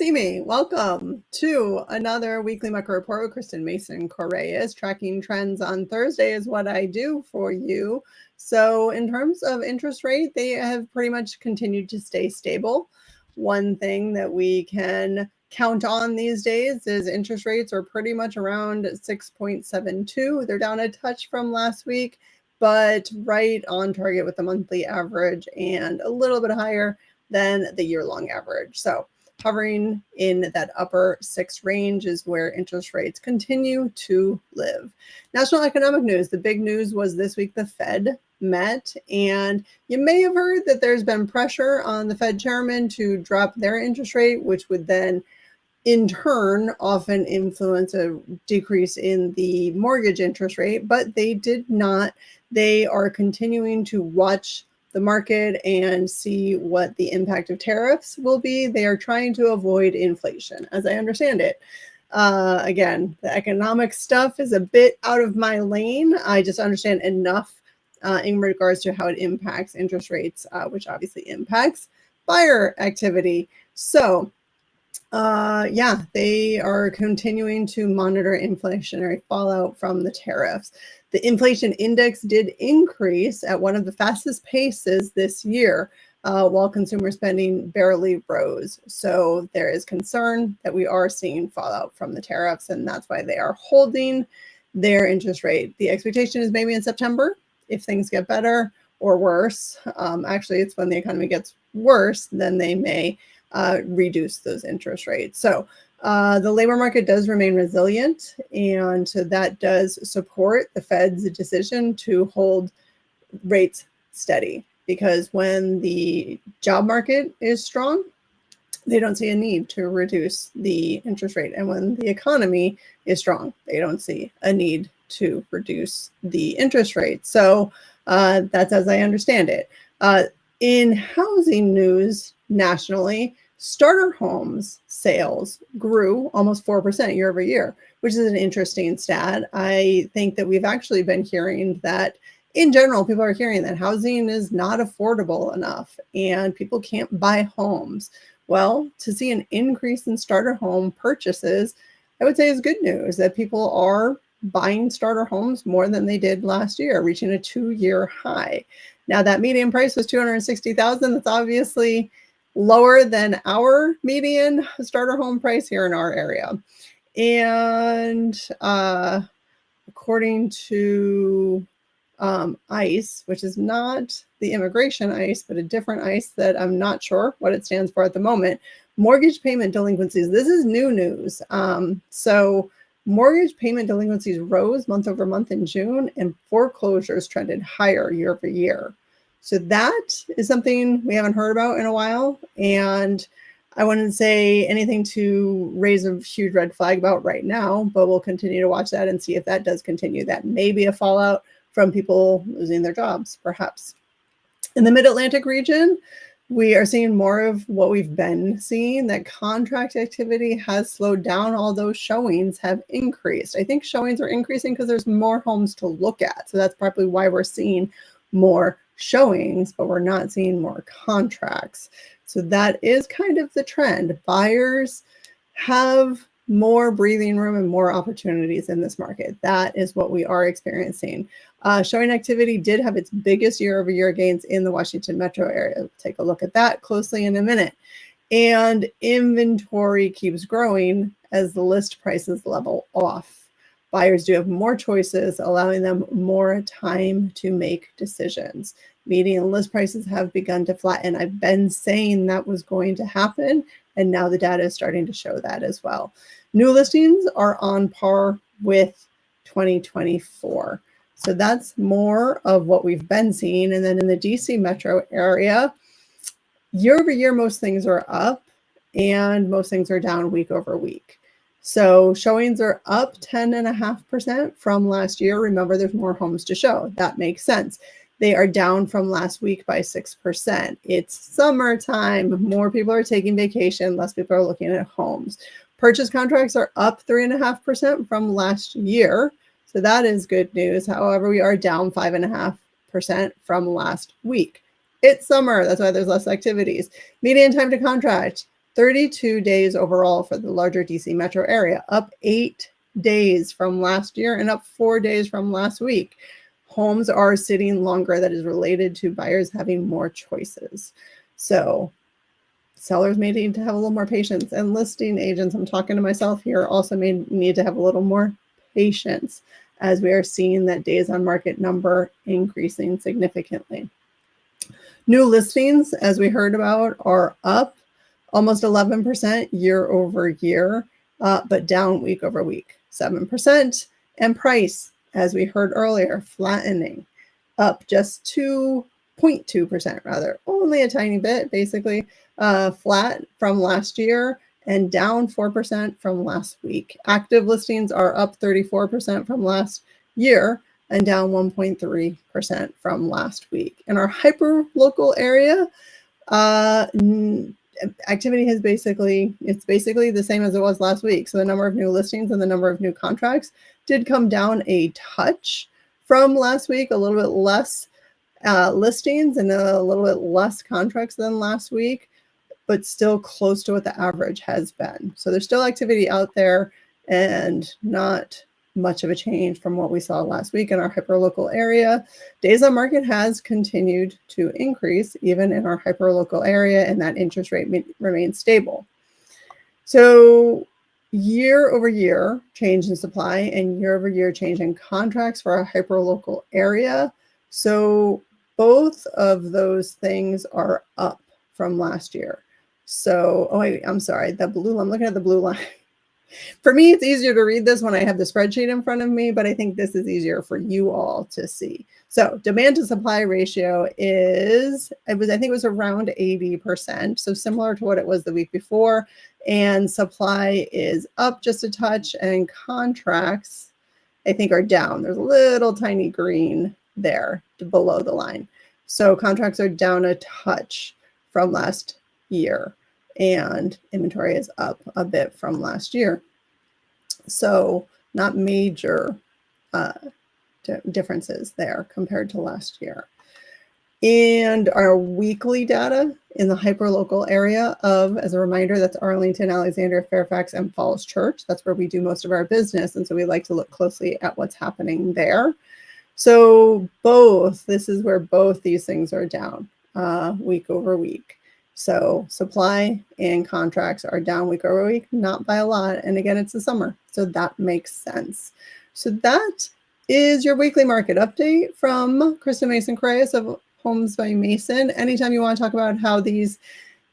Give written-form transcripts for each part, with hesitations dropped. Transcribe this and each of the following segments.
see me. Welcome to another weekly macro report with Kristen Mason Coreas. Tracking trends on Thursday is what I do for you. So in terms of interest rate, they have pretty much continued to stay stable. One thing that we can count on these days is interest rates are pretty much around 6.72. They're down a touch from last week, but right on target with the monthly average and a little bit higher than the year-long average. So hovering in that upper 6 range is where interest rates continue to live. National economic news. The big news was this week the Fed met, and you may have heard that there's been pressure on the Fed chairman to drop their interest rate, which would then in turn often influence a decrease in the mortgage interest rate, but they did not. They are continuing to watch the market and see what the impact of tariffs will be. They are trying to avoid inflation, as I understand it. Again, the economic stuff is a bit out of my lane. I just understand enough in regards to how it impacts interest rates, which obviously impacts buyer activity. So yeah, they are continuing to monitor inflationary fallout from the tariffs. The inflation index did increase at one of the fastest paces this year, while consumer spending barely rose. So there is concern that we are seeing fallout from the tariffs, and that's why they are holding their interest rate. The expectation is maybe in September, if things get better or worse. Actually, it's when the economy gets worse, then they may reduce those interest rates. So the labor market does remain resilient, and so that does support the Fed's decision to hold rates steady, because when the job market is strong, they don't see a need to reduce the interest rate. And when the economy is strong, they don't see a need to reduce the interest rate. So that's as I understand it. In housing news nationally, starter homes sales grew almost 4% year over year, which is an interesting stat. I think that we've actually been hearing that in general, people are hearing that housing is not affordable enough and people can't buy homes. Well, to see an increase in starter home purchases, I would say is good news, that people are buying starter homes more than they did last year, reaching a 2-year high. Now that median price was $260,000. That's obviously lower than our median starter home price here in our area. And according to ICE, which is not the immigration ICE, but a different ICE that I'm not sure what it stands for at the moment, mortgage payment delinquencies. This is new news. So mortgage payment delinquencies rose month over month in June, and foreclosures trended higher year over year. So that is something we haven't heard about in a while. And I wouldn't say anything to raise a huge red flag about right now, but we'll continue to watch that and see if that does continue. That may be a fallout from people losing their jobs, perhaps. In the Mid-Atlantic region, we are seeing more of what we've been seeing, that contract activity has slowed down, although showings have increased. I think showings are increasing because there's more homes to look at. So that's probably why we're seeing more showings, but we're not seeing more contracts. So that is kind of the trend. Buyers have more breathing room and more opportunities in this market. That is what we are experiencing. Showing activity did have its biggest year-over-year gains in the Washington metro area. We'll take a look at that closely in a minute. And inventory keeps growing as the list prices level off. Buyers do have more choices, allowing them more time to make decisions. Median list prices have begun to flatten. I've been saying that was going to happen, and now the data is starting to show that as well. New listings are on par with 2024. So that's more of what we've been seeing. And then in the DC metro area, year over year, most things are up and most things are down week over week. So showings are up 10.5% from last year. Remember, there's more homes to show. That makes sense. They are down from last week by 6%. It's summertime. More people are taking vacation. Less people are looking at homes. Purchase contracts are up 3.5% from last year. So that is good news. However, we are down 5.5% from last week. It's summer. That's why there's less activities. Median time to contract 32 days overall for the larger DC metro area, up 8 days from last year and up 4 days from last week. Homes are sitting longer. That is related to buyers having more choices. So sellers may need to have a little more patience, and listing agents, I'm talking to myself here, also may need to have a little more patience as we are seeing that days on market number increasing significantly. New listings, as we heard about, are up almost 11% year over year, but down week over week, 7%. And price, as we heard earlier, flattening, up just 2.2%, rather, only a tiny bit, basically flat from last year and down 4% from last week. Active listings are up 34% from last year and down 1.3% from last week. In our hyper-local area, activity has basically the same as it was last week. So the number of new listings and the number of new contracts did come down a touch from last week, a little bit less listings and a little bit less contracts than last week, but still close to what the average has been. So there's still activity out there and not much of a change from what we saw last week in our hyperlocal area. Days on market has continued to increase even in our hyperlocal area, and that interest rate remains stable. So year over year change in supply and year over year change in contracts for our hyperlocal area. So both of those things are up from last year. So, I'm sorry, I'm looking at the blue line. For me, it's easier to read this when I have the spreadsheet in front of me, but I think this is easier for you all to see. So demand to supply ratio I think it was around 80%. So similar to what it was the week before. And supply is up just a touch, and contracts, I think, are down. There's a little tiny green there below the line. So contracts are down a touch from last year, and inventory is up a bit from last year. So not major differences there compared to last year. And our weekly data in the hyperlocal area as a reminder, that's Arlington, Alexandria, Fairfax, and Falls Church. That's where we do most of our business. And so we like to look closely at what's happening there. So this is where both these things are down week over week. So supply and contracts are down week over week, not by a lot. And again, it's the summer, so that makes sense. So that is your weekly market update from Kristen Mason Coreas of Homes by Mason. Anytime you want to talk about how these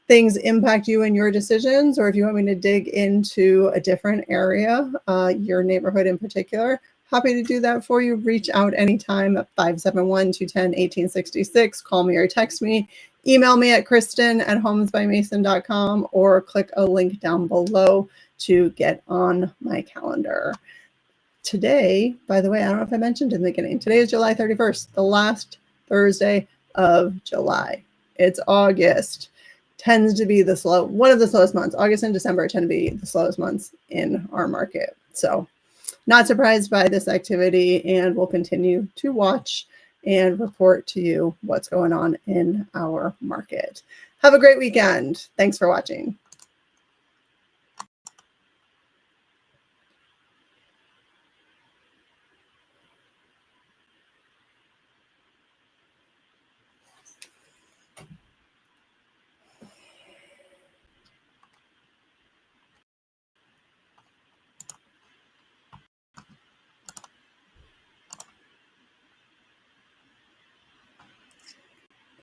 things impact you and your decisions, or if you want me to dig into a different area, your neighborhood in particular, happy to do that for you. Reach out anytime at 571-210-1866. Call me or text me. Email me at kristen@homesbymason.com or click a link down below to get on my calendar. Today, by the way, I don't know if I mentioned in the beginning, today is July 31st, the last Thursday of July. It's August. Tends to be one of the slowest months. August and December tend to be the slowest months in our market. So not surprised by this activity, and we'll continue to watch and report to you what's going on in our market. Have a great weekend. Thanks for watching.